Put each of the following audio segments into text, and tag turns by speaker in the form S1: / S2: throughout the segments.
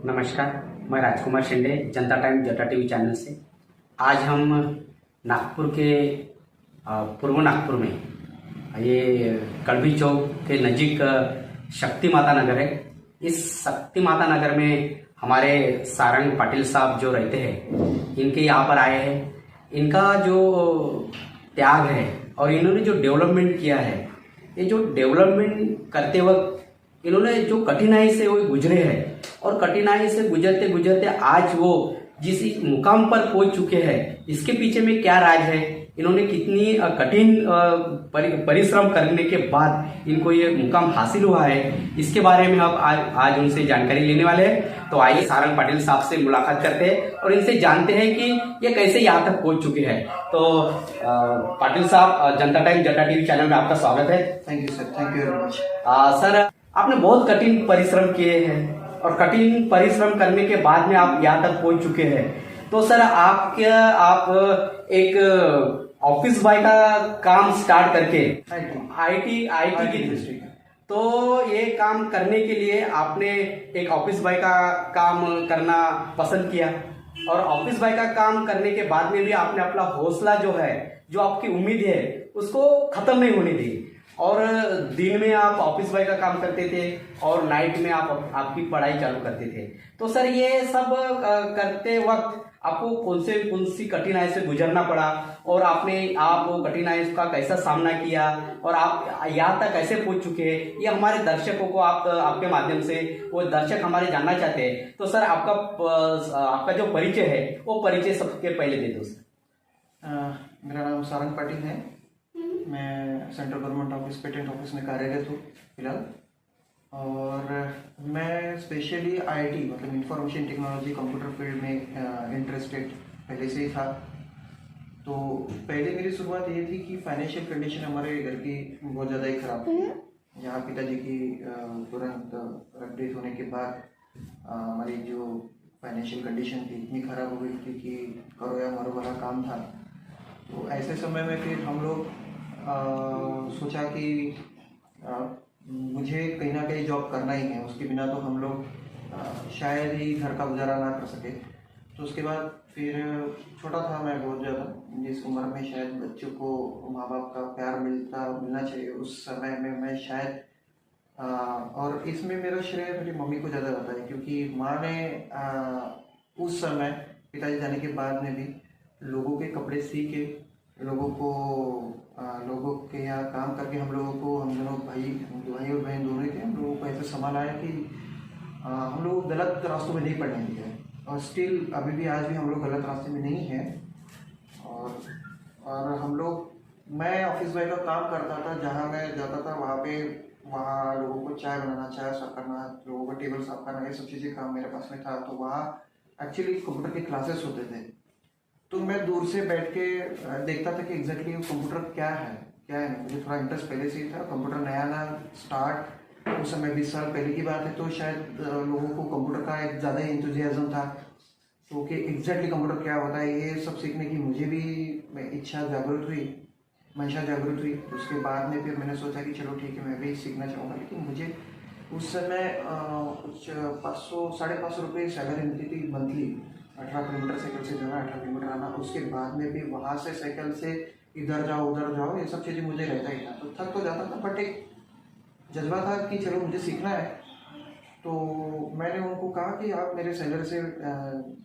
S1: नमस्कार, मैं राजकुमार शिंदे, जनता टाइम जनता TV channel से। आज हम नागपुर के पूर्व नागपुर में ये कड़वी चौक के नज़दीक शक्ति माता नगर है। इस शक्ति माता नगर में हमारे सारंग पाटिल साहब जो रहते हैं, इनके यहाँ पर आए हैं। इनका जो त्याग है और इन्होंने जो डेवलपमेंट किया है, ये जो डेवलपमेंट करते वक्त इन्होंने जो कठिनाई से वो गुजरे हैं और कठिनाई से गुजरते गुजरते आज वो जिस मुकाम पर पहुंच चुके हैं, इसके पीछे में क्या राज है, इन्होंने कितनी कठिन परिश्रम करने के बाद इनको ये मुकाम हासिल हुआ है, इसके बारे में हम आज उनसे जानकारी लेने वाले हैं। तो आइए सारंग पाटिल साहब से मुलाकात करते हैं और इनसे जानते हैं कि ये कैसे यहाँ तक पहुंच चुके हैं। तो पाटिल साहब, जनता टाइम जनता टीवी चैनल में आपका स्वागत है।
S2: Thank you sir, thank you very much.
S1: Sir, आपने बहुत कठिन परिश्रम किए हैं और कठिन परिश्रम करने के बाद में आप यहाँ तक पहुंच चुके हैं। तो सर, आप एक ऑफिस बॉय का काम स्टार्ट करके आईटी की दृष्टि, तो ये काम करने के लिए आपने एक ऑफिस बॉय का काम करना पसंद किया और ऑफिस बॉय का काम करने के बाद में भी आपने अपना हौसला जो है, जो आपकी उम्मीद है, उसको खत्म नहीं होने दी और दिन में आप ऑफिस बॉय का काम करते थे और नाइट में आप आपकी पढ़ाई चालू करते थे। तो सर, ये सब करते वक्त आपको कौन सी कठिनाई से गुजरना पड़ा और आप वो कठिनाई का कैसा सामना किया और आप यहाँ तक कैसे पहुंच चुके हैं, ये हमारे दर्शकों को आपके माध्यम से, वो दर्शक हमारे जानना चाहते हैं। तो सर, आपका जो परिचय है, वो परिचय सबके पहले दे दो सर।
S2: मेरा नाम सारंग पाटिल है। मैं central government office patent office में कार्यरत हूँ फिलहाल, और मैं स्पेशली आईटी मतलब इंफॉर्मेशन टेक्नोलॉजी कंप्यूटर फील्ड में इंटरेस्टेड पहले से ही था। तो पहले मेरी शुरुआत ये थी कि फाइनेंशियल कंडीशन हमारे घर की बहुत ज़्यादा ही ख़राब थी। यहाँ पिताजी की तुरंत डेथ होने के बाद हमारी जो फाइनेंशियल कंडीशन थी इतनी ख़राब हो गई थी कि करो या मरो वाला काम था। तो ऐसे समय में फिर हम लोग सोचा कि मुझे कहीं ना कहीं जॉब करना ही है, उसके बिना तो हम लोग शायद ही घर का गुजारा ना कर सके। तो उसके बाद फिर छोटा था मैं बहुत ज़्यादा, जिस उम्र में शायद बच्चों को माँ बाप का प्यार मिलना चाहिए, उस समय में मैं शायद और इसमें मेरा श्रेय मेरी मम्मी को ज़्यादा जाता है, क्योंकि माँ ने उस समय पिताजी जाने के बाद में भी लोगों के कपड़े सी के लोगों के यहाँ काम करके हम दोनों भाई और बहन दोनों थे, हम लोगों को ऐसे संभाला है कि हम लोग गलत रास्तों में नहीं पड़ने दिया है। और स्टिल अभी भी आज भी हम लोग गलत रास्ते में नहीं हैं। और मैं ऑफिस बॉय का काम करता था, जहाँ मैं जाता था वहाँ लोगों को चाय बनाना, चाय सर्व करना, लोगों को टेबल साफ करना, ये सब चीज़ें काम मेरे पास में था। तो वहाँ एक्चुअली कंप्यूटर के क्लासेस होते थे, तो मैं दूर से बैठ के देखता था कि एग्जैक्टली कंप्यूटर क्या है। मुझे थोड़ा इंटरेस्ट पहले से ही था, कंप्यूटर नया स्टार्ट, उस समय 20 साल पहले की बात है, तो शायद लोगों को कंप्यूटर का एक ज़्यादा ही इंथुजियाज्म था। तो कि एग्जैक्टली कंप्यूटर क्या होता है, ये सब सीखने की मुझे भी मंशा जागृत हुई। उसके बाद में फिर मैंने सोचा कि चलो ठीक है, मैं भी सीखना चाहूँगा। लेकिन मुझे उस समय कुछ 500-550 रुपये सैलरी मिलती थी मंथली, 18 किलोमीटर साइकिल से जाना, 18 किलोमीटर आना, उसके बाद में भी वहाँ से साइकिल से इधर जाओ उधर जाओ, ये सब चीज़ें मुझे रहता ही था। तो थक तो जाता था, बट एक जज्बा था कि चलो मुझे सीखना है। तो मैंने उनको कहा कि आप मेरे सैलरी से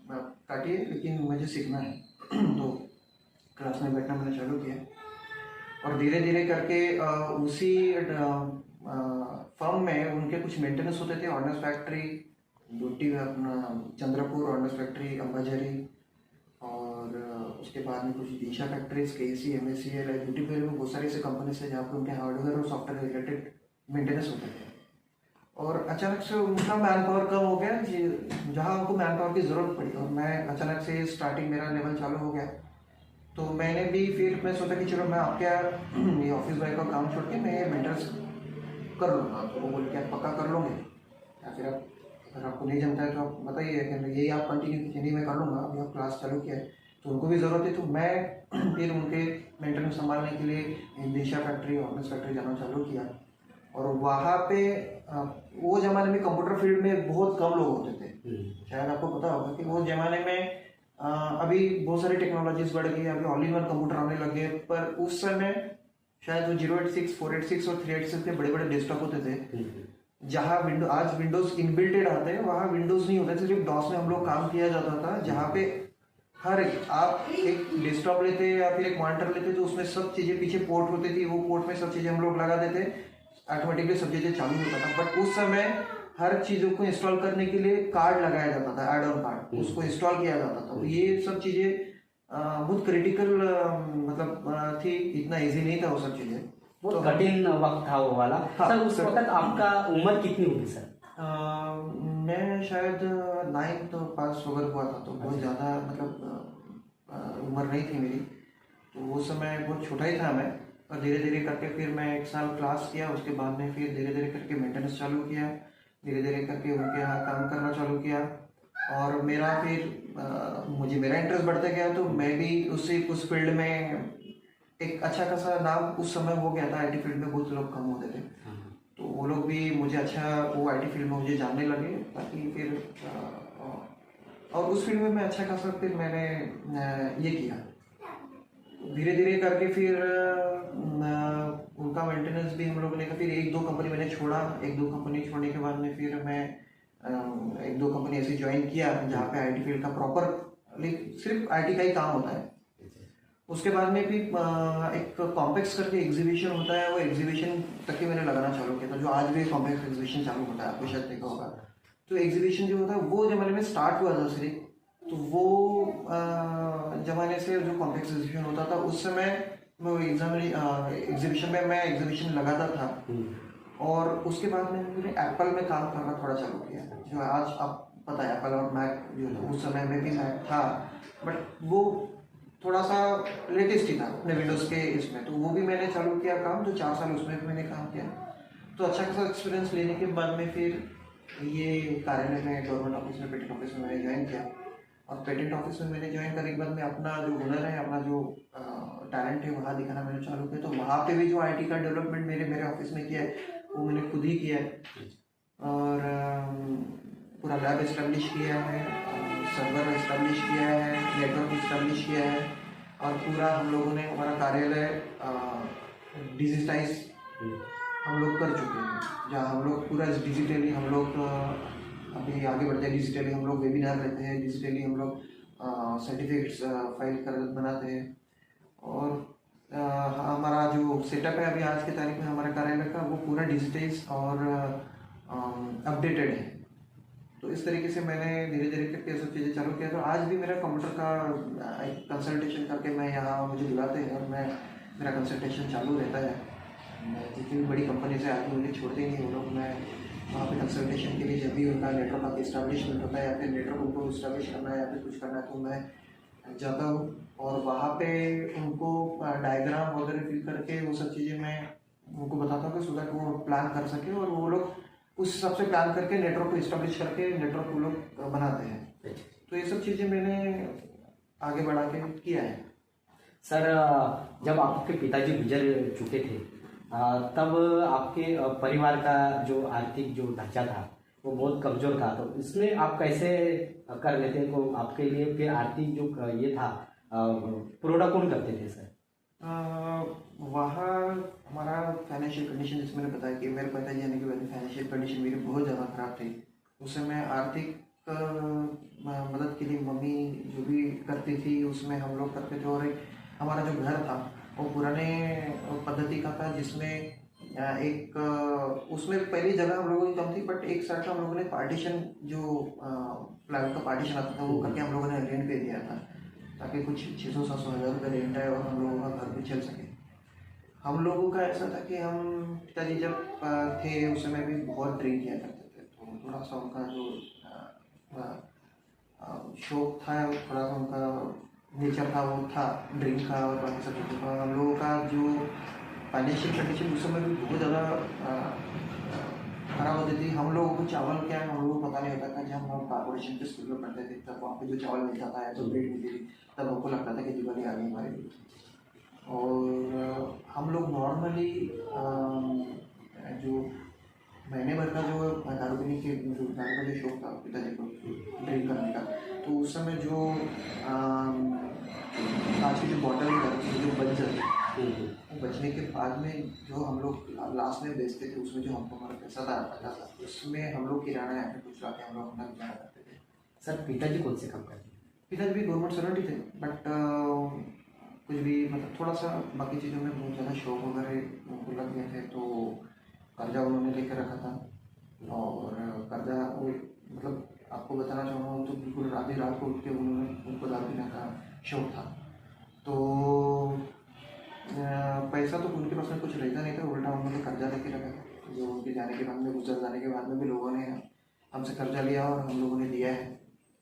S2: काटिए, लेकिन मुझे सीखना है। तो क्लास में बैठना मैंने चालू किया और धीरे धीरे करके उसी फर्म में उनके कुछ मेंटेनेंस होते थे। ऑर्डिनेंस फैक्ट्री अपना चंद्रपुर, ऑर्डिनेंस फैक्ट्री अंबाझरी, और उसके बाद में कुछ दिशा factories, KC, MSCL, duty free में बहुत सारी ऐसी कंपनी से जहाँ पर उनके हार्डवेयर और सॉफ्टवेयर रिलेटेड मेंटेनेंस होते थे। और अचानक से उनका मैन पावर कम हो गया, जहाँ उनको मैन पावर की ज़रूरत पड़ी, और मैं अचानक से स्टार्टिंग मेरा लेवल चालू हो गया। तो मैंने भी फिर मैं सोचा कि चलो मैं आपके ये ऑफिस बॉय का काम छोड़ के मैं ये मेंटेनेंस कर लूँगा। तो वो बोल के आप पक्का कर लोगे या फिर अगर आपको नहीं जमता है तो आप बताइए कि यही आप कंटिन्यू कीजिए, नहीं मैं कर लूँगा। अभी आप क्लास चालू किया है तो उनको भी ज़रूरत है। तो मैं फिर उनके मेंटेनेंस संभालने के लिए दिशा फैक्ट्री, ऑर्डिनेंस फैक्ट्री जाना चालू किया। और वहाँ पे वो जमाने में कंप्यूटर फील्ड में बहुत कम लोग होते थे। शायद आपको पता होगा कि वो जमाने में अभी बहुत सारी टेक्नोलॉजीज बढ़ गई, अभी ऑल इन वन कंप्यूटर आने लगे, पर उस समय शायद वो 086, 486 और 386 के बड़े बड़े डेस्कटॉप होते थे। जहाँ विंडो आज विंडोज इनबिल्टेड आते हैं, वहाँ विंडोज नहीं होते थे, सिर्फ डॉस में हम लोग काम किया जाता था। जहाँ पे हर आप एक डेस्कटॉप लेते या फिर एक मॉनिटर लेते तो उसमें सब चीज़ें पीछे पोर्ट होती थी, वो पोर्ट में सब चीज़ें हम लोग लगा देते, ऑटोमेटिकली सब चीज़ें चालू होता था। बट उस समय हर चीज़ों को इंस्टॉल करने के लिए कार्ड लगाया जाता था, एड ऑन कार्ड, उसको इंस्टॉल किया जाता था। तो ये सब चीज़ें बहुत क्रिटिकल मतलब थी, इतना इजी नहीं था वो सब चीज़ें।
S1: बहुत कठिन वक्त था वो वाला।
S2: हाँ,
S1: सर उस वक्त आपका उम्र कितनी होगी सर?
S2: मैं शायद 9th पास होकर हुआ था, तो बहुत ज़्यादा मतलब उम्र नहीं थी मेरी, तो वो समय बहुत छोटा ही था मैं। और धीरे धीरे करके फिर मैं 1 साल क्लास किया, उसके बाद में फिर धीरे धीरे करके मेंटेनेंस चालू किया, धीरे धीरे करके उनके यहाँ काम करना चालू किया। और मेरा फिर मुझे मेरा इंटरेस्ट बढ़ता गया, तो मैं भी उस फील्ड में एक अच्छा खासा नाम उस समय हो गया था। आईटी फील्ड में बहुत लोग कम होते थे, तो वो लोग भी मुझे वो आईटी फील्ड में मुझे जानने लगे, ताकि फिर और उस फील्ड में मैं अच्छा खासा फिर मैंने ये किया। धीरे धीरे करके फिर उनका मेंटेनेंस भी हम लोगों ने, फिर 1-2 कंपनी मैंने छोड़ा। 1-2 कंपनी छोड़ने के बाद में फिर मैं 1-2 कंपनी ऐसी ज्वाइन किया जहाँ पे आईटी फील्ड का प्रॉपर सिर्फ आईटी का ही काम होता है। उसके बाद में भी एक कॉम्प्लेक्स करके एग्जीबिशन होता है, वो एग्जीबिशन तक ही मैंने लगाना चालू किया था, जो आज भी कॉम्प्लेक्स एग्जीबिशन चालू होता है, आपको शायद देखा होगा। तो एग्जीबिशन जो होता है वो जमाने में स्टार्ट हुआ था सिर्फ, तो वो जमाने से जो कॉम्प्लेक्स एग्जीबिशन होता था उस समय मैं एग्जीबिशन में मैं एग्जीबिशन लगाता था। और उसके बाद में मैंने एप्पल में काम करना थोड़ा चालू किया, जो आज आप पता है एप्पल और मैक जो था, उस समय में भी मैक था, बट वो थोड़ा सा लेटेस्ट ही था अपने विंडोज़ के इसमें, तो वो भी मैंने चालू किया काम, तो 4 साल उसमें भी मैंने काम किया। तो अच्छा खासा एक्सपीरियंस लेने के बाद में फिर ये कार्यालय में गवर्नमेंट ऑफिस में पेटेंट ऑफिस में मैंने ज्वाइन किया। और पेटेंट ऑफिस में मैंने ज्वाइन करने के बाद में अपना जो हुनर है, अपना जो टैलेंट है वहाँ दिखाना मैंने चालू किया। तो वहाँ पे भी जो आईटी का डेवलपमेंट मेरे ऑफिस में किया है वो मैंने खुद ही किया है। और पूरा लैब इस्टेब्लिश किया है, सर्वर इस्टेब्लिश किया है, नेटवर्क इस्टेब्लिश किया है, और पूरा हम लोगों ने हमारा कार्यालय डिजिटाइज हम लोग कर चुके हैं, जहाँ हम लोग पूरा डिजिटली हम लोग अभी आगे बढ़ते हैं। डिजिटली हम लोग वेबिनार लेते हैं, डिजिटली हम लोग सर्टिफिकेट्स फाइल कर बनाते हैं। और हमारा जो सेटअप है अभी आज के तारीख में हमारे कार्यालय का, वो पूरा डिजिटाइज और अपडेटेड है। तो इस तरीके से मैंने धीरे धीरे करके सब चीज़ें चालू किया। तो आज भी मेरा कंप्यूटर का एक कंसल्टेशन करके मैं यहाँ मुझे बुलाते हैं, और मेरा कंसल्टेशन चालू रहता है। मैं जितनी भी बड़ी कंपनी से आके मुझे छोड़ते नहीं वो लोग, मैं वहाँ पे कंसल्टेशन के लिए जब भी उनका नेटवर्क का इस्टेब्लिशमेंट होता है या फिर नेटवर्क उनको इस्टेब्लिश करना है या फिर कुछ करना है, तो मैं जाता हूँ और वहाँ पे उनको डायग्राम वगैरह फिल करके वो सब चीज़ें मैं उनको बताता हूँ कि सो दैट वो प्लान कर सके, और वो लोग उस हिसाब से प्लान करके नेटवर्क को इस्टेब्लिश करके नेटवर्क वो लोग बनाते हैं। तो ये सब चीज़ें मैंने आगे बढ़ा के किया है।
S1: सर जब आपके पिताजी गुजर चुके थे तब आपके परिवार का जो आर्थिक जो ढांचा था वो बहुत कमजोर था, तो इसमें आप कैसे कर लेते हैं? तो आपके लिए फिर आर्थिक जो ये था पूरा कौन करते थे सर?
S2: वहाँ हमारा फाइनेंशियल कंडीशन, जैसे मैंने बताया कि मेरे पिताजी आने के बाद फाइनेंशियल कंडीशन मेरी बहुत ज़्यादा ख़राब थी। उस समय आर्थिक मदद के लिए मम्मी जो भी करती थी उसमें हम लोग करते थे। और एक हमारा जो घर था वो पुराने पद्धति का था, जिसमें उसमें पहली जगह हम लोगों की कम थी, बट एक साइड का हम लोगों ने पार्टीशन जो प्लाइवुड का पार्टीशन आता था वो करके हम लोगों ने रेंट पे दिया था, ताकि कुछ 600-700 हज़ार रुपये रेंट आए और हम लोगों का घर भी चल सके। हम लोगों का ऐसा था कि हम पिताजी जब थे उस समय भी बहुत ड्रिंक किया करते थे, तो थोड़ा सा उनका जो शौक था, थोड़ा सा उनका नेचर था वो था ड्रिंक का और बाकी सब चीज़ों का। हम लोगों का जो फाइनेंशियल कंडीशन उस समय भी बहुत ज़्यादा खराब होती थी। हम लोगों को चावल क्या है हम लोगों को पता नहीं होता था। जब हम कॉर्पोरेशन के स्कूल में पढ़ते थे तब वहाँ पे जो चावल मिलता था या जो ब्रेड मिलती थी, तब हमको लगता था कि दिवाली आ गई हमारे लिए। और हम लोग नॉर्मली जो महीने भर का जो दारू पीने के जो दारू का जो शौक था पिताजी को ड्रिंक करने का, तो उस समय जो कांच की जो बॉटल जो बच जाती, वो बचने के बाद में जो हम लोग लास्ट में बेचते थे, उसमें जो हमको हमारा पैसा आता था, उसमें हम लोग किराना या फिर कुछ लाके हम लोग अपना गुजारा करते थे।
S1: सर पिताजी कौन से काम करते हैं?
S2: पिताजी भी गवर्नमेंट सर्वेंट ही थे, बट कुछ भी मतलब थोड़ा सा बाकी चीज़ों में बहुत ज़्यादा शौक वगैरह उनको लग गए थे, तो कर्जा उन्होंने लेकर रखा था। और कर्जा वो मतलब आपको बताना चाहूँगा तो बिल्कुल आधी रात को उठ के उनको दारू पीने का शौक था। तो पैसा तो उनके पास में कुछ रहता नहीं था, उल्टा उन्होंने कर्जा लेके रखा था, जो उनके जाने के बाद में, गुजर जाने के बाद में भी लोगों ने हमसे कर्जा लिया और हम लोगों ने दिया है।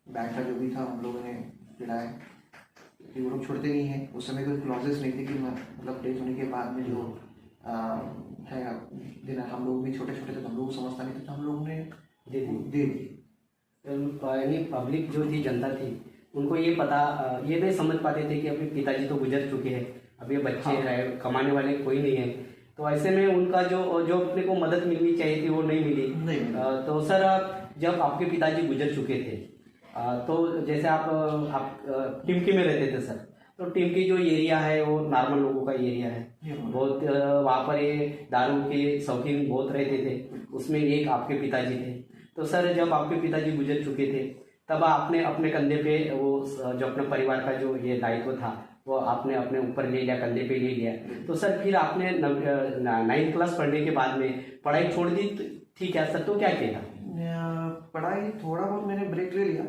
S2: बैंक का जो भी था हम लोगों ने पिलाया, क्योंकि वो लोग छोड़ते नहीं हैं। उस समय कोई क्लॉजेस नहीं थे कि मतलब डेथ होने के बाद में जो है देना, हम लोग भी छोटे छोटे थे, हम लोग को समझता नहीं था, तो हम लोगों ने दे दी।
S1: यानी पब्लिक जो थी, जनता थी, उनको ये ये नहीं समझ पाते थे कि अपने पिताजी तो गुजर चुके हैं, अब ये बच्चे
S2: हाँ।
S1: हैं, कमाने वाले कोई नहीं है, तो ऐसे में उनका जो अपने को मदद मिलनी चाहिए थी वो नहीं मिली।
S2: नहीं मिली।
S1: तो सर जब आपके पिताजी गुजर चुके थे, तो जैसे आप टिमकी में रहते थे सर, तो टिमकी जो एरिया है वो नॉर्मल लोगों का एरिया है, बहुत वहाँ पर ये दारू के शौकीन बहुत रहते थे, उसमें एक आपके पिताजी थे। तो सर जब आपके पिताजी गुजर चुके थे, तब आपने अपने कंधे पे वो जो अपने परिवार का जो ये दायित्व था वो आपने अपने ऊपर ले लिया, कंधे पे ले लिया। तो सर फिर आपने 9th क्लास पढ़ने के बाद में पढ़ाई छोड़ दी थी क्या सर? तो क्या किया?
S2: पढ़ाई थोड़ा बहुत मैंने ब्रेक ले लिया,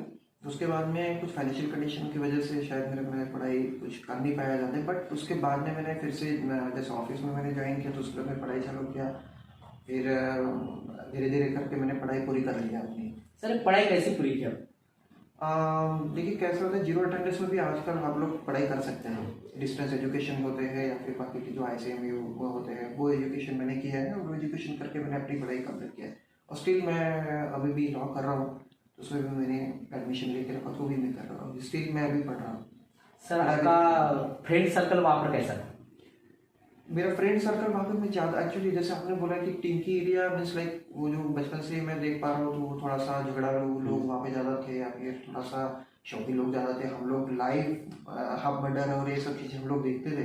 S2: उसके बाद में कुछ फाइनेंशियल कंडीशन की वजह से शायद मैं पढ़ाई कुछ कर नहीं पाया जाते, बट उसके बाद में मैंने फिर से जैसे ऑफिस में मैंने ज्वाइन किया, तो उसके बाद मैं पढ़ाई चालू किया, फिर धीरे धीरे करके मैंने पढ़ाई पूरी कर लिया अपनी।
S1: सर पढ़ाई कैसे पूरी किया?
S2: देखिए कैसे होता है, जीरो अटेंडेंस में भी आजकल आप लोग पढ़ाई कर सकते हैं, डिस्टेंस एजुकेशन होते हैं या फिर बाकी की जो ICMU वो होते हैं, वो एजुकेशन मैंने किया है, और वो एजुकेशन करके मैंने अपनी पढ़ाई कंप्लीट किया है। और स्टिल मैं अभी भी लॉ कर रहा हूँ, तो उसमें भी मैंने एडमिशन लेके रखा, तो भी मैं कर रहा हूँ, स्टिल मैं अभी पढ़ रहा हूँ।
S1: सर आपका फ्रेंड सर्कल वहाँ पर कैसा था?
S2: मेरा फ्रेंड सर्कल वहाँ पे मैं ज़्यादा एक्चुअली, जैसे आपने बोला कि टिंकी एरिया मीन्स लाइक वो जो बचपन से मैं देख पा रहा हूँ, तो वो थोड़ा सा झगड़ा लोग वहाँ पे ज़्यादा थे, या फिर थोड़ा सा शौकीन लोग ज़्यादा थे। हम लोग लाइव हब मर्डर और ये सब चीज़ें हम लोग देखते थे,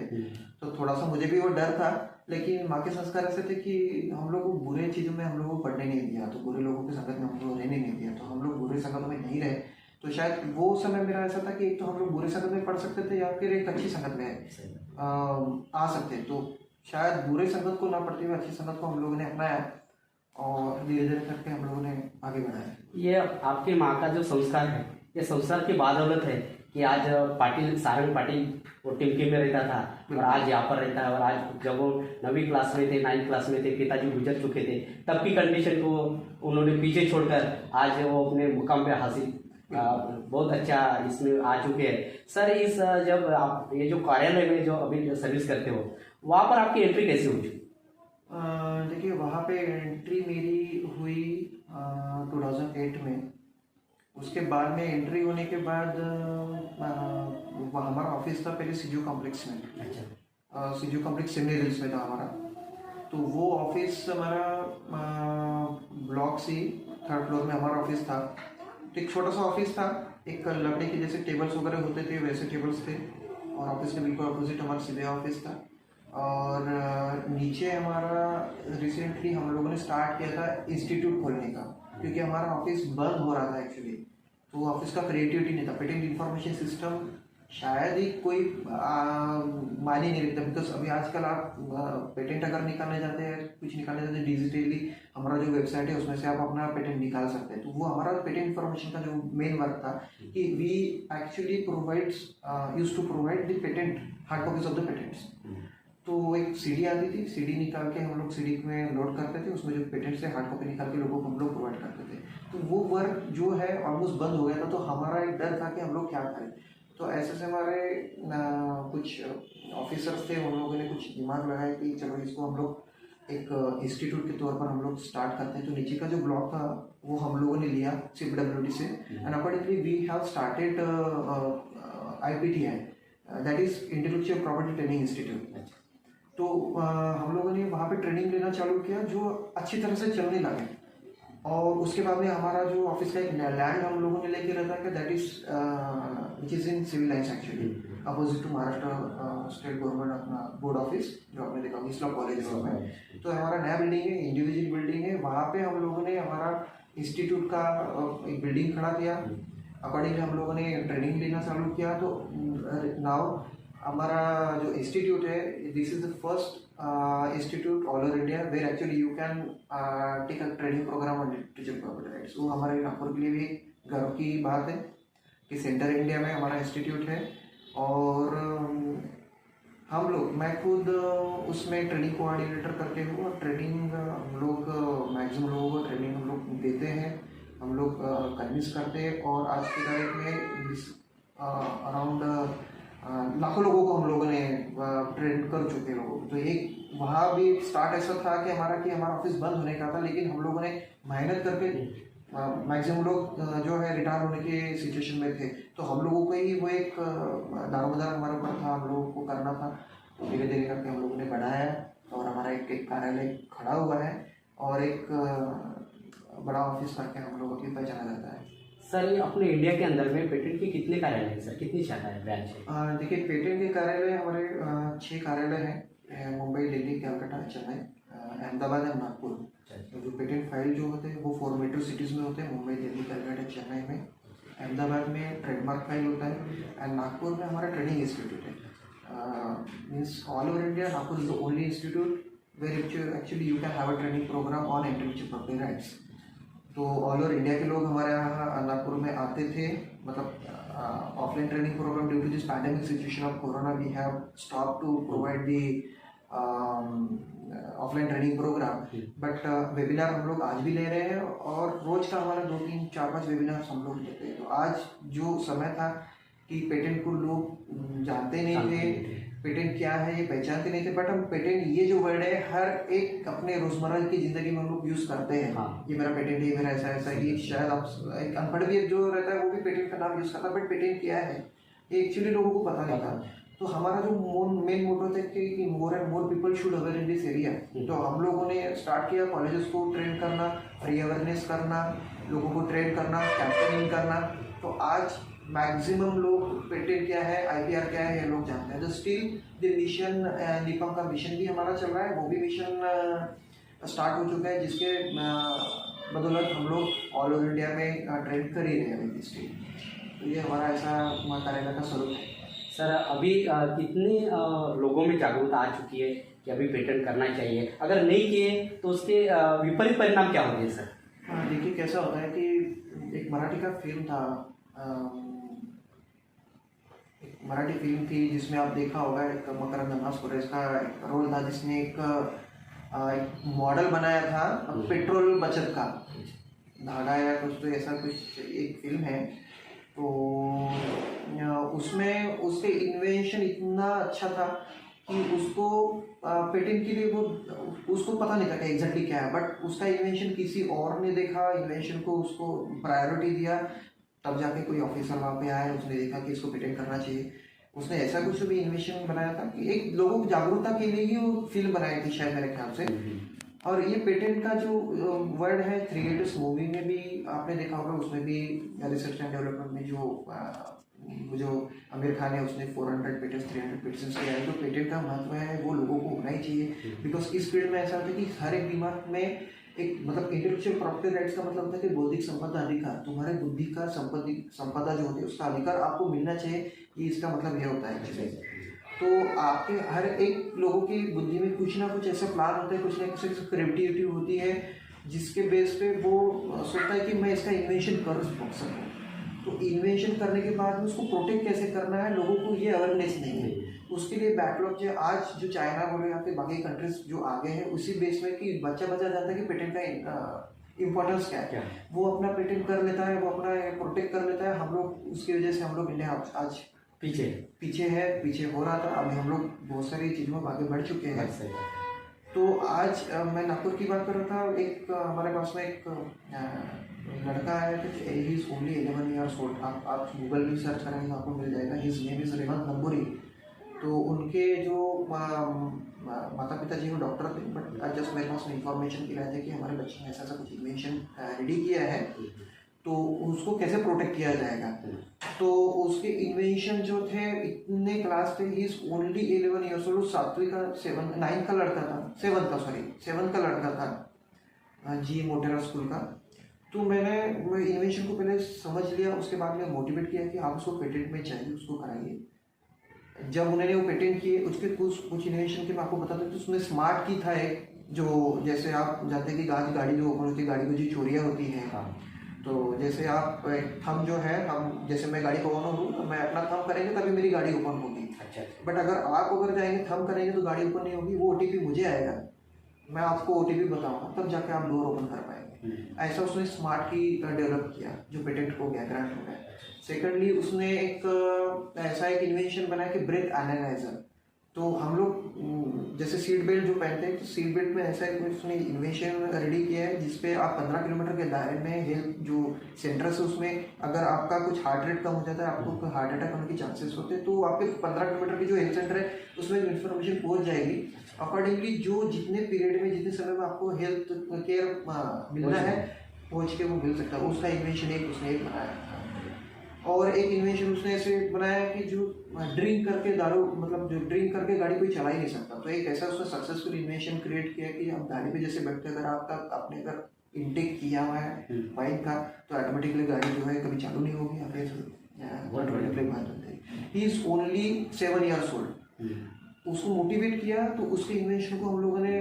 S2: तो थोड़ा सा मुझे भी वो डर था, लेकिन माँ के संस्कार ऐसे थे कि हम लोग को बुरे चीज़ों में हम लोग को पढ़ने नहीं दिया, तो बुरे लोगों की संगत में हम लोग रहने नहीं दिया, तो हम लोग बुरे संगत में नहीं रहे। तो शायद वो समय मेरा ऐसा था कि एक तो हम लोग बुरे संगत में पढ़ सकते थे, या फिर एक अच्छी संगत में आ सकते, तो शायद बुरे संगत को ना पढ़ते हुए अच्छी संगत को हम लोगों ने अपनाया, और धीरे धीरे करके हम लोगों ने आगे बढ़ाया।
S1: ये आपके माँ का जो संस्कार है, ये संस्कार की बदौलत है कि आज पाटिल, सारंग पाटिल वो टिमकी में रहता था और आज यहाँ पर रहता है, और आज जब वो 9वीं क्लास में थे, 9th क्लास में थे, पिताजी गुजर चुके थे, तब की कंडीशन को उन्होंने पीछे छोड़कर आज वो अपने मुकाम पे हासिल बहुत अच्छा इसमें आ चुके हैं। सर इस जब आप ये जो कार्यालय में जो अभी सर्विस करते हो, वहाँ पर आपकी एंट्री कैसे हुई?
S2: देखिए वहाँ पे एंट्री मेरी हुई 2008 में। उसके बाद में एंट्री होने के बाद वहाँ हमारा ऑफिस था पहले सीजू कॉम्प्लेक्स में।
S1: अच्छा।
S2: सीजू कॉम्प्लेक्स सिडनी हिल्स में था हमारा, तो वो ऑफिस हमारा ब्लॉक से 3rd फ्लोर में हमारा ऑफिस था। तो एक छोटा सा ऑफिस था, एक लकड़ी के जैसे टेबल्स वगैरह होते थे वैसे टेबल्स थे, और ऑफिस के बिल्कुल अपोजिट हमारा सीधे ऑफिस था। और नीचे हमारा रिसेंटली हम लोगों ने स्टार्ट किया था इंस्टीट्यूट खोलने का, क्योंकि हमारा ऑफिस बंद हो रहा था एक्चुअली, तो ऑफिस का क्रिएटिविटी नहीं था। पेटेंट इन्फॉर्मेशन सिस्टम शायद ही कोई मान ही नहीं रखता, बिकॉज अभी आजकल आप पेटेंट अगर निकालने जाते हैं, कुछ निकालने जाते हैं डिजिटली, हमारा जो वेबसाइट है उसमें से आप अपना पेटेंट निकाल सकते हैं। तो वो हमारा पेटेंट इन्फॉर्मेशन का जो मेन वर्क था कि we actually use to provide the patent hard copies of the patents. तो एक सीडी आती थी, सीडी निकाल के हम लोग सीडी में लोड करते थे, उसमें जो पेटेंट से हार्ड कॉपी निकाल के लोगों को हम लोग प्रोवाइड करते थे। तो वो वर्क जो है ऑलमोस्ट बंद हो गया था, तो हमारा एक डर था कि हम लोग क्या करें। तो ऐसे से हमारे कुछ ऑफिसर्स थे, उन लोगों ने कुछ दिमाग लगाया कि चलो इसको हम लोग एक इंस्टीट्यूट के तौर पर हम लोग स्टार्ट करते हैं। तो नीचे का जो ब्लॉक था वो हम लोगों ने लिया CPWD से, and accordingly we have started IPTI, that is intellectual property training institute. तो हम लोगों ने वहाँ पे ट्रेनिंग लेना चालू किया जो अच्छी तरह से चलने लगे। और उसके बाद में हमारा जो ऑफिस का एक लैंड हम लोगों ने लेके रखा है, that is which is in civil lines actually, opposite to Maharashtra state government अपना बोर्ड ऑफिस जो आपने देखा हिस्लॉप कॉलेज रोड में। तो हमारा नया बिल्डिंग है, इंडिविजुअल बिल्डिंग है, वहाँ पे हम लोगों ने हमारा इंस्टीट्यूट का एक बिल्डिंग खड़ा किया। अकॉर्डिंगली हम लोगों ने ट्रेनिंग लेना चालू किया। तो नाउ हमारा जो इंस्टीट्यूट है, this is the first institute all over India where actually you can take a training programme on digital property rights. वो हमारे नागपुर के लिए भी गर्व की बात है कि सेंटर इंडिया में हमारा इंस्टीट्यूट है। और हम लोग, मैं खुद उसमें ट्रेनिंग कोऑर्डिनेटर करते हुए और ट्रेनिंग हम लोग मैक्सिमम लोगों को ट्रेनिंग हम लोग देते हैं, हम लोग कन्विंस करते हैं। और आज की तारीख में अराउंड लाखों लोगों को हम लोगों ने ट्रेन कर चुके हैं लोगों को। तो एक वहाँ भी स्टार्ट ऐसा था कि हमारा ऑफिस बंद होने का था, लेकिन हम लोगों ने मेहनत करके मैक्सिमम लोग जो है रिटायर होने के सिचुएशन में थे, तो हम लोगों को ही वो एक दारोमदार हमारे ऊपर था, हम लोगों को करना था। तो धीरे धीरे करके हम लोगों ने बढ़ाया और हमारा एक कार्यालय खड़ा हुआ है और एक बड़ा ऑफिस करके हम लोगों की पहचाना जाता है।
S1: सर, ये अपने इंडिया के अंदर में पेटेंट के कितने कार्यालय हैं सर, कितनी शाखा है, ब्रांच है?
S2: देखिए, पेटेंट के कार्यालय हमारे 6 कार्यालय हैं, मुंबई, दिल्ली, कलकत्ता, चेन्नई, अहमदाबाद और नागपुर। तो जो पेटेंट फाइल जो होते हैं वो 4 मेट्रो सिटीज़ में होते हैं, मुंबई, दिल्ली, कलकत्ता, चेन्नई में। अहमदाबाद में ट्रेडमार्क फाइल होता है एंड नागपुर में हमारा ट्रेनिंग इंस्टीट्यूट है। Means all over India Nagpur is the only institute where actually you can have a training programme on intellectual property rights. तो ऑल ओवर इंडिया के लोग हमारे यहाँ नागपुर में आते थे, मतलब offline training programme due to this pandemic situation of corona we have stop to provide the offline training programme, but webinar हम लोग आज भी ले रहे हैं और रोज का हमारा 2, 3, 4, 5 वेबिनार हम लोग लेते हैं। तो आज जो समय था कि पेटेंट को लोग जानते नहीं थे, पेटेंट क्या है ये पहचानते नहीं थे, बट हम पेटेंट ये जो वर्ड है हर एक अपने रोजमर्रा की जिंदगी में हम लोग यूज करते हैं। ये मेरा पेटेंट है, ये मेरा ऐसा ऐसा। ये शायद आप एक अनपढ़ भी जो रहता है वो भी पेटेंट का नाम यूज करता है, बट पेटेंट क्या है ये एक्चुअली लोगों को पता नहीं था। तो हमारा जो मेन मोटो था कि more and more people should aware in this area. तो हम लोगों ने स्टार्ट किया कॉलेजेस को ट्रेन करना, री अवेयरनेस करना, लोगों को ट्रेन करना, कैंपेनिंग करना। तो आज मैक्सिमम लोग पेटेंट क्या है, IPR क्या है ये लोग जानते हैं। तो स्टिल द मिशन, निपम का मिशन भी हमारा चल रहा है, वो भी मिशन स्टार्ट हो चुका है, जिसके बदौलत हम लोग ऑल ओवर इंडिया में ट्रेन कर ही रहे हैं स्टिल। तो ये हमारा ऐसा कार्यालय का स्वरूप है।
S1: सर, अभी कितने लोगों में जागरूकता आ चुकी है कि अभी पेटेंट करना चाहिए? अगर नहीं किए तो उसके विपरीत परिणाम क्या होंगे सर?
S2: देखिए, कैसा होता है कि एक मराठी का फिल्म था, एक मराठी फिल्म थी जिसमें आप देखा होगा एक मकरंद मालवीय का एक रोल था, जिसने एक मॉडल बनाया था पेट्रोल बचत का, धागा या कुछ, तो ऐसा कुछ एक फिल्म है। तो उसमें उसके इन्वेंशन इतना अच्छा था कि उसको पेटेंट के लिए वो उसको पता नहीं था कि एग्जैक्टली क्या है, बट उसका इन्वेंशन किसी और ने देखा, इन्वेंशन को उसको प्रायोरिटी दिया, तब जाके कोई ऑफिसर वहाँ पे आया, उसने देखा कि इसको पेटेंट करना चाहिए। उसने ऐसा कुछ भी इन्वेंशन बनाया था कि एक लोगों की जागरूकता के लिए ही वो फिल्म बनाई थी शायद मेरे ख्याल से। और ये पेटेंट का जो वर्ड है, 3 इडियट्स मूवी में भी आपने देखा होगा, उसमें भी रिसर्च एंड डेवलपमेंट में जो आमिर खान है उसने 400 पेटेंट्स 300 पेटेंट्स किया है। तो पेटेंट का महत्व है वो लोगों को होना ही चाहिए, बिकॉज इस फील्ड में ऐसा होता है कि हर एक दिमाग में एक, मतलब इंटेलेक्चुअल प्रॉपर्टी राइट्स का मतलब होता है कि बौद्धिक संपदा अधिकार, तुम्हारे बुद्धि का संपदा जो होती है उसका अधिकार आपको मिलना चाहिए, ये इसका मतलब ये होता है। तो आपके हर एक लोगों की बुद्धि में कुछ ना कुछ ऐसा प्लान होता है, कुछ ना कुछ क्रिएटिविटी होती है, जिसके बेस पे वो सोचता है कि मैं इसका इन्वेंशन कर सकूँ। तो इन्वेंशन करने के बाद उसको प्रोटेक्ट कैसे करना है, लोगों को ये अवेयरनेस नहीं है। उसके लिए बैकलॉग जो आज जो चाइना बोले या फिर बाकी कंट्रीज जो आगे हैं, उसी बेस में कि बच्चा जानता है कि पेटेंट का इम्पोर्टेंस क्या है, वो अपना पेटेंट कर लेता है, वो अपना प्रोटेक्ट कर लेता है। हम लोग उसकी वजह से हम लोग इंडिया आज पीछे हो रहा था, अभी हम लोग बहुत सारी चीज़ों में आगे बढ़ चुके हैं। तो आज मैं नागपुर की बात कर रहा था, एक हमारे पास में एक लड़का है, he is only 11 years old. आप गूगल भी सर्च करेंगे तो आपको मिल जाएगा, his name is Revanth Namboori. तो उनके जो माता पिता जी वो डॉक्टर थे, बट जस्ट मेरे पास इन्फॉर्मेशन के लिए थे कि हमारे बच्चे ने ऐसा ऐसा कुछ इन्वेंशन रेडी किया है, तो उसको कैसे प्रोटेक्ट किया जाएगा। तो उसके इन्वेंशन जो थे, इतने क्लास थे, he is only 11 years old, 9th का लड़का था, 7th का लड़का था जी मोटेरा स्कूल का। तो मैंने इन्वेंशन को पहले समझ लिया, उसके बाद में मोटिवेट किया कि आप उसको पेटेंट में चाहिए, उसको कराइए। जब उन्होंने वो पेटेंट किए, उसके कुछ इन्वेंशन के मैं आपको बताता हूँ, तो उसमें स्मार्ट की था एक, जो जैसे आप जानते हैं कि गाड़ी जो ओपन होती है, गाड़ी में जो चोरियाँ होती हैं, तो जैसे आप थंब जो है, हम जैसे मैं गाड़ी का ओनर हूँ, मैं अपना थंब करेंगे तभी मेरी गाड़ी ओपन होगी।
S1: अच्छा।
S2: बट अगर आप जाएंगे थंब करेंगे तो गाड़ी ओपन नहीं होगी, वो ओटीपी मुझे आएगा, मैं आपको ओटीपी बताऊंगा, तब जाके आप डोर ओपन कर पाएंगे। ऐसा उसने स्मार्ट की डेवलप किया, जो पेटेंट हो गया, ग्रांट हो गया। सेकेंडली उसने एक ऐसा एक इन्वेंशन बनाया कि ब्रेथ एनालाइजर। तो हम लोग जैसे सीट बेल्ट जो पहनते हैं, तो सीट बेल्ट में ऐसा एक उसने इन्वेंशन रेडी किया है जिसपे आप 15 किलोमीटर के दायरे में हेल्थ जो सेंटर से, उसमें अगर आपका कुछ हार्ट रेट कम हो जाता है, आपको हार्ट अटैक होने के चांसेस होते हैं, तो आपके 15 किलोमीटर की जो हेल्थ सेंटर है उसमें इन्फॉर्मेशन पहुंच जाएगी। अकॉर्डिंगली जो जितने पीरियड में, जितने समय में आपको हेल्थ केयर मिलना है, पहुँच के वो मिल सकता है। उसका इन्वेंशन उसने एक बनाया। और एक इन्वेंशन उसने ऐसे बनाया कि जो ड्रिंक करके जो ड्रिंक करके गाड़ी कोई चला ही नहीं सकता। तो एक ऐसा उसने सक्सेसफुल इन्वेंशन क्रिएट किया कि आप गाड़ी पे जैसे बैठते, अगर आपने अगर इनटेक किया हुआ है वाइन का, तो ऑटोमेटिकली गाड़ी जो है कभी चालू नहीं होगी, या फिर ऑटोमेटिकली बंद हो जाएगी। He is only 7 years old. उसको मोटिवेट किया, तो उसके इन्वेंशन को हम लोगों ने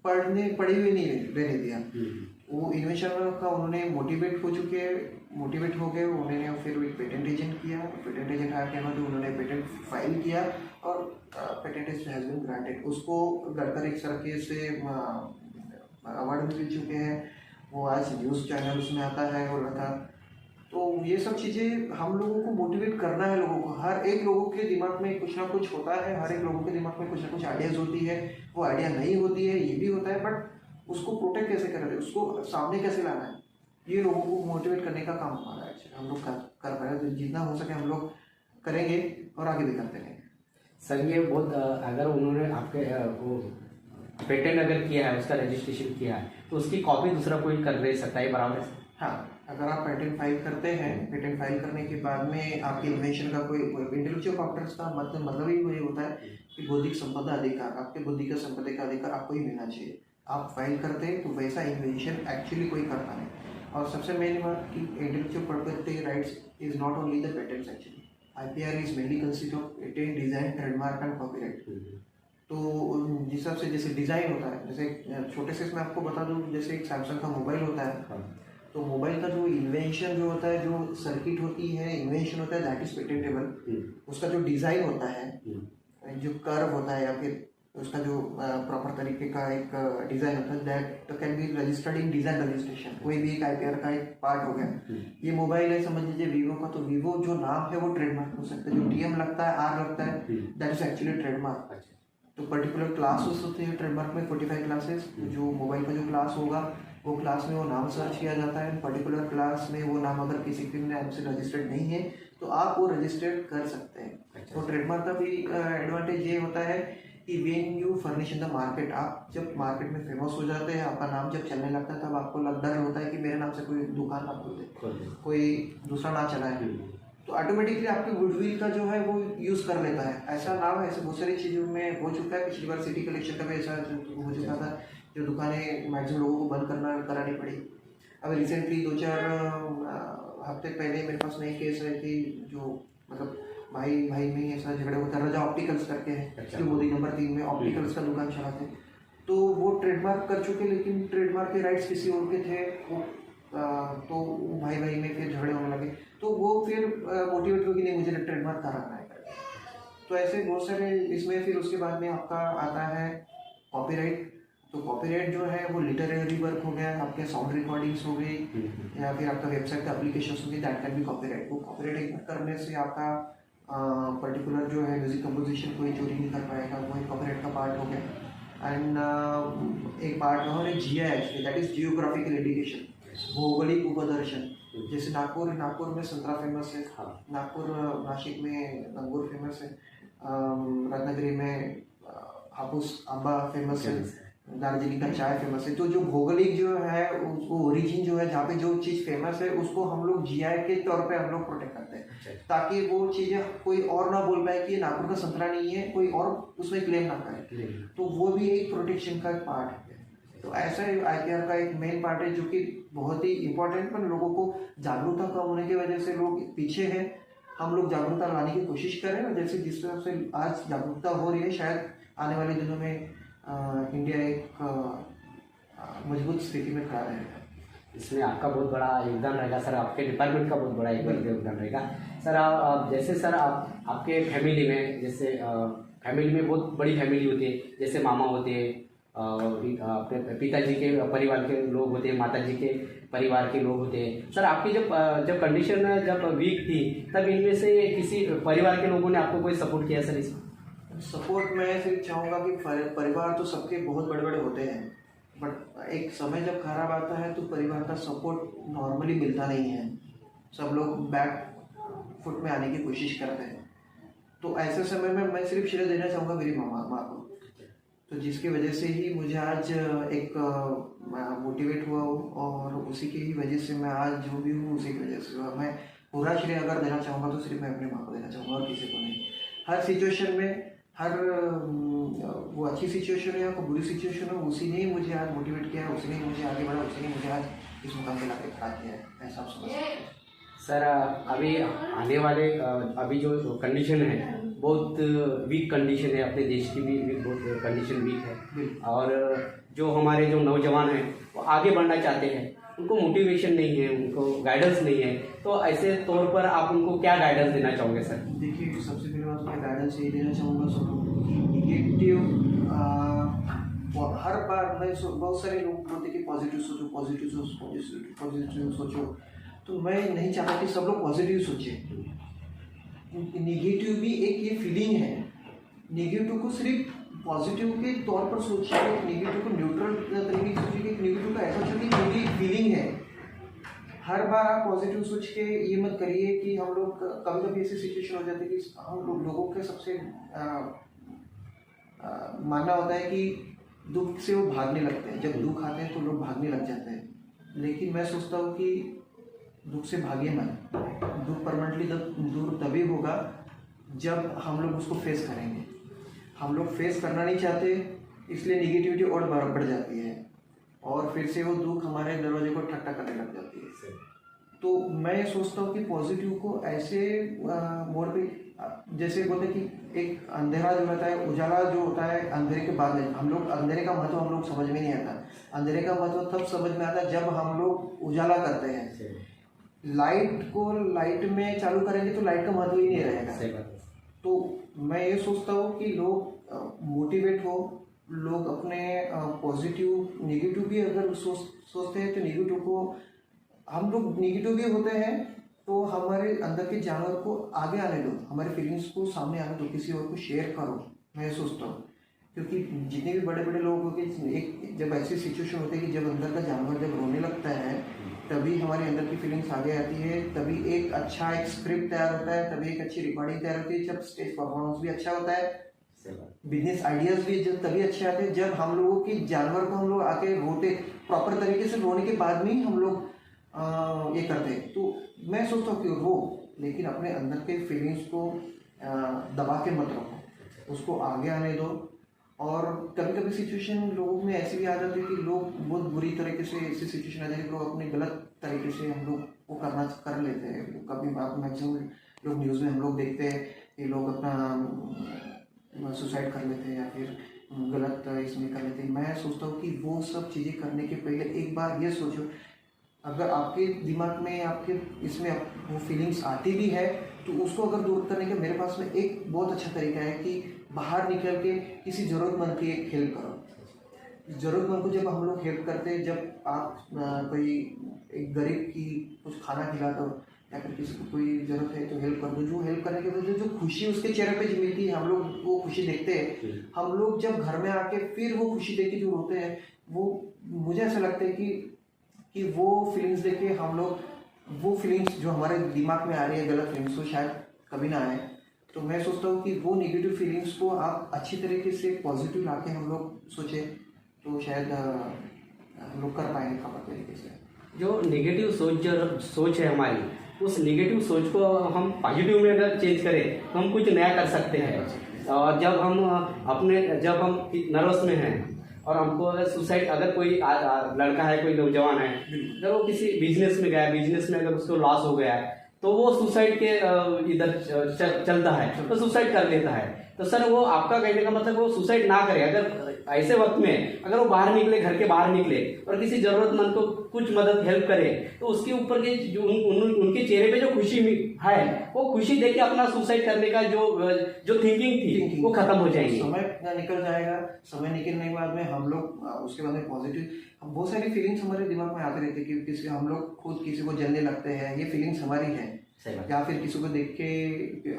S2: पढ़े हुए नहीं रहने दिया। वो इन्वेंशन का उन्होंने मोटिवेट हो गए, उन्होंने फिर एक पेटेंट एजेंट किया, पेटेंट एजेंट हायर किया, तो उन्होंने पेटेंट फाइल किया और पेटेंट हैज बीन ग्रांटेड। उसको गडकरी सरकार से अवार्ड मिल चुके हैं, वो आज न्यूज़ चैनल उसमें आता है वो लड़का। तो ये सब चीज़ें हम लोगों को मोटिवेट करना है, लोगों को, हर एक लोगों के दिमाग में कुछ ना कुछ होता है, हर एक लोगों के दिमाग में कुछ ना कुछ आइडियाज़ होती है, वो आइडिया नहीं होती है, ये भी होता है, बट उसको प्रोटेक्ट कैसे करें, उसको सामने कैसे लाना है, ये लोगों को मोटिवेट करने का काम हमारा है। हम लोग कर पाए तो जितना हो सके हम लोग करेंगे और आगे भी करते रहेंगे।
S1: सर ये बहुत अगर उन्होंने आपके वो पेटेंट अगर किया है, उसका रजिस्ट्रेशन किया है, तो उसकी कॉपी दूसरा कोई कर ले सकता है, बराबर है?
S2: हाँ, अगर आप पेटेंट फाइल करते हैं, पेटेंट फाइल करने के बाद में आपके इन्वेंशन का कोई इंटेलेक्चुअल प्रॉपर्टी का मतलब ही वही होता है कि बौद्धिक संपदा अधिकार, आपके बौद्धिक संपदा का अधिकार आपको ही मिलना चाहिए। आप फाइल करते हैं तो वैसा इन्वेंशन एक्चुअली कोई करता नहीं। और सबसे मेन बात कि intellectual property rights is not only the patents, actually IPR is mainly consist of patent, design, trademark and copyright. तो जिस हिसाब से जैसे डिज़ाइन होता है, जैसे छोटे से इसमें आपको बता दूं, जैसे एक सैमसंग का मोबाइल होता है, तो मोबाइल का जो इन्वेंशन जो होता है, जो सर्किट होती है, इन्वेंशन होता है, दैट इज पेटेंटेबल। उसका जो डिज़ाइन होता है, जो कर्व होता है, या फिर उसका जो प्रॉपर तरीके का एक डिज़ाइन होता है, that can be registered in design registration. कोई भी एक IPR का एक पार्ट हो गया। ये मोबाइल है, समझ लीजिए वीवो का, तो वीवो जो नाम है वो ट्रेडमार्क हो सकता है, जो TM लगता है, R लगता है, दैट इज एक्चुअली ट्रेडमार्क। तो पर्टिकुलर क्लासेस होते हैं ट्रेडमार्क में, 45 क्लासेस, जो मोबाइल का जो क्लास होगा, वो क्लास में वो नाम सर्च किया जाता है। पर्टिकुलर क्लास में वो नाम अगर किसी के नाम से रजिस्टर्ड नहीं है, तो आप वो रजिस्टर्ड कर सकते हैं। तो ट्रेडमार्क का भी एडवांटेज ये होता है कि when you furnish in the market, आप जब मार्केट में फेमस हो जाते हैं, आपका नाम जब चलने लगता है, तब आपको डर होता है कि मेरे नाम से कोई दुकान ना खोल दे, कोई दूसरा ना चलाए, तो ऑटोमेटिकली आपकी गुडविल का जो है वो यूज़ कर लेता है। ऐसा नाम, ऐसे बहुत सारी चीज़ों में हो चुका है। पिछली बार सिटी कलेक्शन का भी ऐसा हो चुका था, जो दुकानें मैक्सिमम लोगों को बंद करानी पड़ी। अभी रिसेंटली 2-4 हफ्ते पहले मेरे पास नई केस है कि जो मतलब भाई में ऐसा झगड़ा होता है, रजा ऑप्टिकल्स करके है, जो मोदी नंबर 3 में ऑप्टिकल्स का दुकान चलाते हैं, तो वो ट्रेडमार्क कर चुके, लेकिन ट्रेडमार्क के राइट्स किसी और के थे, तो भाई में फिर झगड़े होने लगे, तो वो फिर मोटिवेट हो कि नहीं, मुझे ट्रेडमार्क कराना है। तो ऐसे बहुत सारे इसमें, फिर उसके बाद में आपका आता है कॉपीराइट। तो कॉपीराइट जो है वो लिटरेरी वर्क हो गया, आपके साउंड रिकॉर्डिंग्स हो गई, या फिर आपका वेबसाइट का एप्लीकेशन हो गई, दैट कैन बी कॉपीराइट। वो कॉपीराइट करने से आपका पर्टिकुलर जो है म्यूजिक कंपोजिशन कोई चोरी नहीं कर पाएगा, वो एक कॉपीराइट का पार्ट हो गया। एंड एक पार्ट और एक GI, that is geographical indication, भौगोलिक उपदर्शन। जैसे नागपुर में संतरा फेमस है, नासिक में अंगूर फेमस है, रत्नागिरी में हापुस आंबा फेमस है,
S1: Famous
S2: दार्जिलिंग का चाय फेमस है। तो जो भौगोलिक जो है वो ओरिजिन जो है जहाँ पे जो चीज़ फेमस है उसको हम लोग जीआई के तौर पे हम लोग प्रोटेक्ट करते हैं,
S1: अच्छा।
S2: ताकि वो चीज़ें कोई और ना बोल पाए कि ये नागपुर का संतरा नहीं है, कोई और उसमें क्लेम ना करे। तो वो भी एक प्रोटेक्शन का पार्ट है। तो ऐसा आईपीआर का एक मेन पार्ट है जो कि बहुत ही इम्पोर्टेंट, पर लोगों को जागरूकता कम होने की वजह से लोग पीछे हैं। हम लोग जागरूकता लाने की कोशिश करें, और जैसे जिस तरह से आज जागरूकता हो रही है, शायद आने वाले दिनों में इंडिया एक मजबूत स्थिति में खड़ा रहेगा।
S1: इसमें आपका बहुत बड़ा योगदान रहेगा सर, आपके डिपार्टमेंट का बहुत बड़ा एक योगदान रहेगा सर। आप जैसे सर आपके फैमिली में, जैसे फैमिली में बहुत बड़ी फैमिली होती है, जैसे मामा होते हैं, अपने पिताजी के परिवार के लोग होते हैं, माताजी के परिवार के लोग होते हैं सर। आपकी जब कंडीशन जब वीक थी, तब इनमें से किसी परिवार के लोगों ने आपको कोई सपोर्ट किया सर इसमें?
S2: सपोर्ट मैं सिर्फ चाहूँगा कि परिवार तो सबके बहुत बड़े बड़े होते हैं, बट एक समय जब खराब आता है तो परिवार का सपोर्ट नॉर्मली मिलता नहीं है। सब लोग बैक फुट में आने की कोशिश करते हैं। तो ऐसे समय में मैं सिर्फ श्रेय देना चाहूँगा मेरी माँ को, तो जिसकी वजह से ही मुझे आज एक मोटिवेट हुआ हूँ, और उसी की ही वजह से मैं आज जो भी हूँ उसी की वजह से हुआ। मैं पूरा श्रेय अगर देना चाहूँगा तो सिर्फ मैं अपनी माँ को देना चाहूँगा, और किसी को नहीं। हर सिचुएशन में, हर वो अच्छी सिचुएशन है या कोई बुरी सिचुएशन हो, उसी ने ही मुझे आज मोटिवेट किया है, उसी ने मुझे आगे बढ़ा, उसी ने मुझे आज इस मुकाम पे लाके खड़ा किया है। ऐसा आप समझ सकते हैं
S1: सर। अभी आने वाले अभी जो कंडीशन है बहुत वीक कंडीशन है, अपने देश की भी बहुत कंडीशन वीक है, और जो हमारे जो नौजवान हैं वो आगे बढ़ना चाहते हैं, उनको मोटिवेशन नहीं है, उनको गाइडेंस नहीं है, तो ऐसे तौर पर आप उनको क्या गाइडेंस देना चाहोगे सर?
S2: देखिए, तो सबसे पहले बात मैं गाइडेंस यही देना चाहूँगा सबको कि निगेटिव हर बार मैं बहुत सारे लोग बोलते कि पॉजिटिव सोचो, पॉजिटिव सोचो, पॉजिटिव सोचो, तो मैं नहीं चाहता कि सब लोग पॉजिटिव सोचें। निगेटिव भी एक ये फीलिंग है, निगेटिव को सिर्फ पॉजिटिव के तौर पर सोचिए, निगेटिव को न्यूट्रल तरीके से सोचिए, निगेटिव का ऐसा सोचिए कि मेरी फीलिंग है। हर बार आप पॉजिटिव सोच के ये मत करिए कि हम लोग कभी कभी ऐसी सिचुएशन हो जाती है कि हम लोगों के सबसे मानना होता है कि दुख से वो भागने लगते हैं। जब दुख आते हैं तो लोग भागने लग जाते हैं, लेकिन मैं सोचता हूँ कि दुख से भागिए मत। दुख परमानेंटली दूर तभी होगा जब हम लोग उसको फेस करेंगे। हम लोग फेस करना नहीं चाहते, इसलिए निगेटिविटी और बढ़ जाती है, और फिर से वो दुख हमारे दरवाजे को ठक ठक करने लग जाती है। तो मैं सोचता हूँ कि पॉजिटिव को ऐसे मोड पे, जैसे बोलते हैं कि एक अंधेरा जो रहता है, उजाला जो होता है अंधेरे के बाद में, हम लोग अंधेरे का महत्व हम लोग समझ में नहीं आता। अंधेरे का महत्व तब समझ में आता है जब हम लोग उजाला करते हैं। लाइट को लाइट में चालू करेंगे तो लाइट का महत्व ही नहीं रहेगा। तो मैं ये सोचता हूँ कि लोग मोटिवेट हो, लोग अपने पॉजिटिव, नेगेटिव भी अगर सोचते हैं तो नेगेटिव को, हम लोग नेगेटिव भी होते हैं तो हमारे अंदर के जानवर को आगे आने दो, हमारे फीलिंग्स को सामने आने दो, किसी और को शेयर करो। मैं सोचता हूँ, क्योंकि जितने भी बड़े बड़े लोग होते हैं, एक जब ऐसी सिचुएशन होती है कि जब अंदर का जानवर जब रोने लगता है, तभी हमारे अंदर की फीलिंग्स आगे आती है, तभी एक अच्छा एक स्क्रिप्ट तैयार होता है, तभी एक अच्छी रिकॉर्डिंग तैयार होती है, जब स्टेज परफॉर्मेंस भी अच्छा होता है, बिजनेस आइडियाज भी जब तभी अच्छे आते हैं जब हम लोगों की जानवर को हम लोग आके रोते, प्रॉपर तरीके से रोने के बाद में ही हम लोग ये करते हैं। तो मैं सोचता हूँ कि रो, लेकिन अपने अंदर के फीलिंग्स को दबा के मत रखो, उसको आगे आने दो। और कभी कभी सिचुएशन लोगों में ऐसी भी आ जाती है कि लोग बहुत बुरी तरीके से ऐसी सिचुएशन आ जाती है, लोग अपने गलत तरीके से हम लोग वो कर लेते हैं। कभी मैक्सिमम लोग न्यूज़ में हम लोग देखते हैं कि लोग अपना सुसाइड कर लेते हैं या फिर गलत इसमें कर लेते हैं। मैं सोचता हूँ कि वो सब चीज़ें करने के पहले एक बार ये सोचो, अगर आपके दिमाग में आपके इसमें वो फीलिंग्स आती भी है तो उसको अगर दूर करने का मेरे पास में एक बहुत अच्छा तरीका है कि बाहर निकल के किसी ज़रूरतमंद की एक हेल्प करो। ज़रूरतमंद को जब हम लोग हेल्प करते हैं, जब आप कोई एक गरीब की कुछ खाना खिला दो या फिर किसी को कोई ज़रूरत है तो हेल्प कर दो, जो हेल्प करने के वजह जो खुशी उसके चेहरे पे जो मिलती है, हम लोग वो खुशी देखते हैं। हम लोग जब घर में आके फिर वो खुशी देख के जो रोते हैं, वो मुझे ऐसा लगता है कि वो फीलिंग्स देख के हम लोग, वो फीलिंग्स जो हमारे दिमाग में आ रही है गलत फीलिंग्स, वो शायद कभी ना आए। तो मैं सोचता हूँ कि वो नेगेटिव फीलिंग्स को आप अच्छी तरीके से पॉजिटिव लाके हम लोग सोचें तो शायद हम लोग कर पाएंगे प्रॉपर तरीके से।
S1: जो नेगेटिव सोच है हमारी, उस नेगेटिव सोच को हम पॉजिटिव में अगर चेंज करें तो हम कुछ नया कर सकते हैं। और जब हम नर्वस में हैं और हमको अगर सुसाइड, अगर कोई लड़का है, कोई नौजवान है, अगर वो किसी बिजनेस में गया, बिजनेस में अगर उसको लॉस हो गया है तो वो सुसाइड के इधर चलता है, तो सुसाइड कर लेता है। तो सर वो आपका कहने का मतलब वो सुसाइड ना करे। अगर ऐसे वक्त में अगर वो बाहर निकले, घर के बाहर निकले और किसी जरूरतमंद को कुछ मदद हेल्प करे, तो उसके ऊपर के जो उनके चेहरे पे जो खुशी है, वो खुशी देख के अपना सुसाइड करने का जो थिंकिंग थी वो खत्म हो जाएगी।
S2: समय निकल जाएगा, समय निकलने के बाद में हम लोग उसके बाद में पॉजिटिव बहुत सारी फीलिंग्स हमारे दिमाग में आते रहती है कि किसी हम लोग खुद किसी को जलने लगते हैं, ये फीलिंग्स हमारी है। या फिर किसी को देख के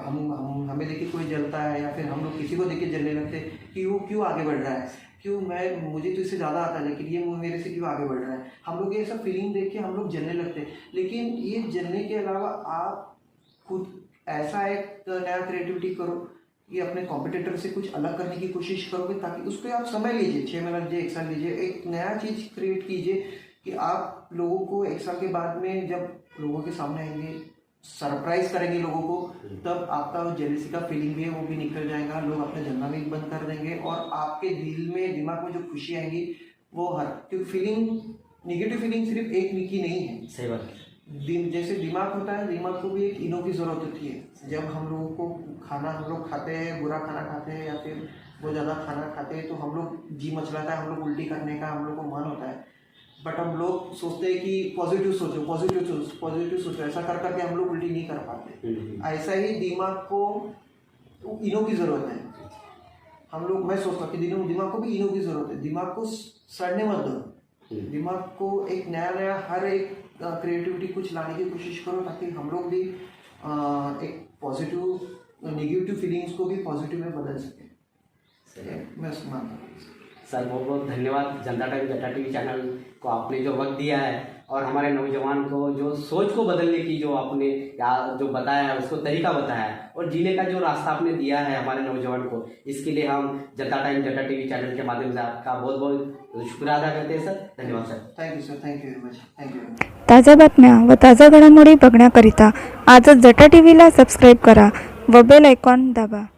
S2: हमें देख के कोई जलता है, या फिर हम लोग किसी को देख के जलने लगते हैं कि वो क्यों आगे बढ़ रहा है, मुझे तो इससे ज़्यादा आता है लेकिन ये मेरे से क्यों आगे बढ़ रहा है। हम लोग ये सब फीलिंग देख के हम लोग जलने लगते हैं। लेकिन ये जलने के अलावा आप खुद ऐसा एक नया क्रिएटिविटी करो कि अपने कॉम्पिटिटर से कुछ अलग करने की कोशिश करोगे, ताकि उस पर आप समय लीजिए, 6 महीना लीजिए, 1 साल लीजिए, एक नया चीज़ क्रिएट कीजिए कि आप लोगों को 1 साल के बाद में जब लोगों के सामने आएंगे, सरप्राइज करेंगे लोगों को, तब आपका वो जेलसी का फीलिंग भी है वो भी निकल जाएगा। लोग अपने जलना भी बंद कर देंगे और आपके दिमाग में जो खुशी आएगी वो क्योंकि नेगेटिव फीलिंग सिर्फ एक की नहीं है।
S1: सही बात।
S2: जैसे दिमाग होता है, दिमाग को भी एक इनो की जरूरत होती है। जब हम लोगों को हम लोग खाते हैं, बुरा खाना खाते हैं या फिर बहुत ज़्यादा खाना खाते हैं, तो हम लोग जी मचलाता है, हम लोग उल्टी करने का हम लोग को मन होता है। बट हम लोग सोचते हैं कि पॉजिटिव सोचो, ऐसा कर करके हम लोग उल्टी नहीं कर पाते। ऐसा ही दिमाग को इनो की ज़रूरत है। मैं सोचता हूँ कि दिमाग को भी इनो की ज़रूरत है। दिमाग को सड़ने मत दो, दिमाग को एक नया हर एक क्रिएटिविटी कुछ लाने की कोशिश करो, ताकि हम लोग भी एक नेगेटिव फीलिंग्स को भी पॉजिटिव में बदल सकें। मैं मानता हूँ
S1: सर, बहुत बहुत धन्यवाद। जनता टाइम जटा टीवी चैनल को आपने जो वक्त दिया है और हमारे नौजवान को जो सोच को बदलने की जो आपने जो बताया है, उसको तरीका बताया है और जीने का जो रास्ता आपने दिया है हमारे नौजवान को, इसके लिए हम जनता टाइम जटा टीवी चैनल के माध्यम से आपका बहुत बहुत शुक्रिया अदा करते हैं सर। धन्यवाद sir.
S2: Thank you sir, thank you very much, thank you.
S3: ताज्या बातम्या व ताज्या घडामोडी बघण्याकरिता आजच जटा टीव्हीला सबस्क्राईब करा व बेल आयकॉन दाबा।